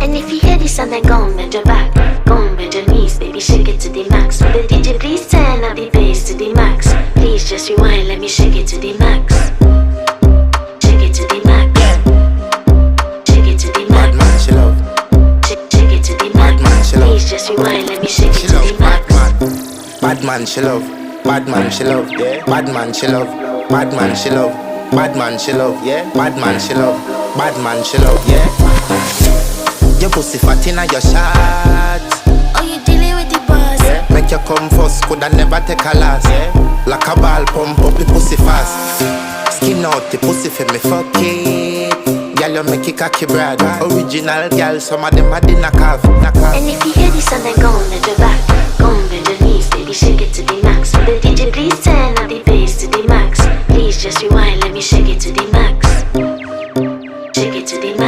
And if you hear this and then go on bend your back, go on bend your knees, baby, shake it to the max. Will the DJ please turn up the bass to the max? Please just rewind, let me shake it to the max. Shake it to the max. Shake it to the max. Bad man, she love. Shake it to the max. Bad man, she love. Please just rewind, let me shake it She to love the max. bad man, she love. Bad man, she love. Yeah. Bad man, she love. Bad man, she love. Bad man, she love. Yeah. Bad man, she love. Bad man, she love. Yeah. Your pussy fat inna your shot. Oh, you dealing with the boss? Yeah. Make you come first, coulda never take a last. Yeah. Like a ball, pump up the pussy fast. Skin out the pussy for me, fuck it. Girl, you make it cocky brad. Original girl, some of them are the knockoff. And if you hear this and then go on bend your back, go on bend your knees, baby, shake it to the max. Will the DJ please turn up the bass to the max? Please just rewind, let me shake it to the max. Shake it to the max.